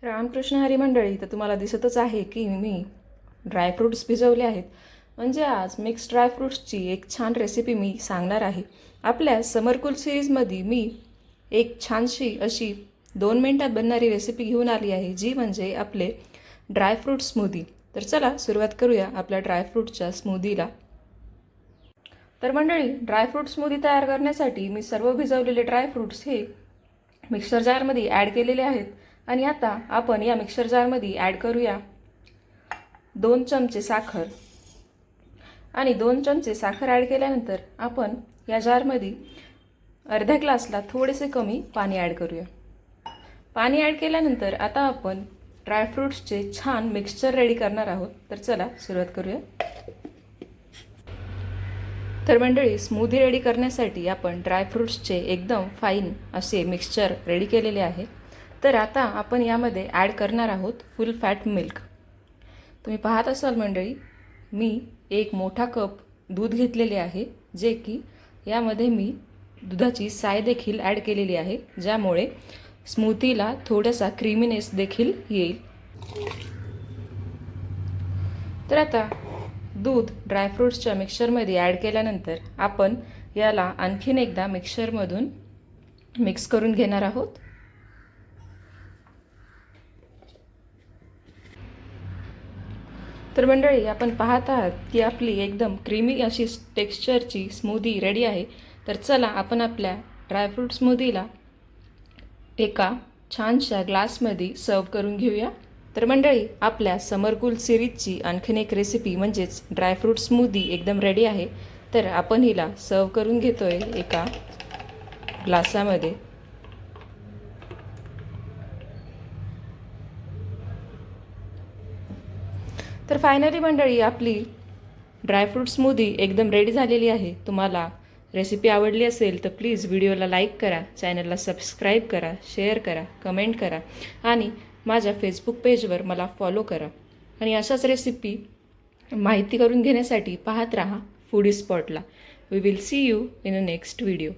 रामकृष्ण हरी मंडळी, तर तुम्हाला दिसतच आहे की मी ड्रायफ्रूट्स भिजवले आहेत. म्हणजे आज मिक्स ड्रायफ्रूट्सची एक छान रेसिपी मी सांगणार आहे. आपल्या समरकूल सिरीजमध्ये मी एक छानशी अशी 2 मिनिटात बनणारी रेसिपी घेऊन आली आहे, जी म्हणजे आपले ड्रायफ्रूट स्मूदी. तर चला सुरुवात करूया आपल्या ड्रायफ्रूटच्या स्मूदीला. तर मंडळी, ड्रायफ्रूट स्मूदी तयार करण्यासाठी मी सर्व भिजवलेले ड्रायफ्रूट्स हे मिक्सर जारमध्ये ॲड केलेले आहेत. आणि आता आपण या मिक्सर जारमध्ये ॲड करूया 2 चमचे साखर. आणि 2 चमचे साखर ॲड केल्यानंतर आपण या जारमध्ये अर्ध्या ग्लासला थोडेसे कमी पाणी ॲड करूया. पाणी ॲड केल्यानंतर आता आपण ड्रायफ्रूट्सचे छान मिक्सचर रेडी करणार आहोत. तर चला सुरुवात करूया. तर मंडळी, स्मूदी रेडी करण्यासाठी आपण ड्रायफ्रूट्सचे एकदम फाईन असे मिक्सचर रेडी केलेले आहे. तर आता आपण यामध्ये ॲड करणार आहोत फुल फॅट मिल्क. तुम्ही पाहत असाल मंडळी, मी एक मोठा कप दूध घेतलेले आहे, जे की यामध्ये मी दुधाची साय देखील ॲड केलेली आहे, ज्यामुळे स्मूथीला थोडासा क्रीमीनेस देखील येईल. तर आता दूध ड्रायफ्रूट्सच्या मिक्सचरमध्ये ॲड केल्यानंतर आपण याला आणखीन एकदा मिक्सचरमधून मिक्स करून घेणार आहोत. तर मंडळी, आपण पाहत आहात की आपली एकदम क्रीमी अशी टेक्स्चरची स्मूदी रेडी आहे. तर चला आपण आपल्या ड्रायफ्रूट स्मूदीला एका छानशा ग्लासमध्ये सर्व करून घेऊया. तर मंडळी, आपल्या समरकूल सिरीजची आणखीन एक रेसिपी म्हणजेच ड्रायफ्रूट स्मूदी एकदम रेडी आहे. तर आपण हिला सर्व करून घेतोय एका ग्लासामध्ये. तर फायनली मंडळी, आपली ड्रायफ्रूट स्मूदी एकदम रेडी झालेली आहे. तुम्हाला रेसिपी आवडली असेल तर प्लीज व्हिडिओला लाईक करा, चॅनलला सबस्क्राईब करा, शेअर करा, कमेंट करा आणि माझ्या फेसबुक पेजवर मला फॉलो करा. आणि अशाच रेसिपी माहिती करून घेण्यासाठी पाहत राहा फूडी स्पॉटला. We will see you in a next video.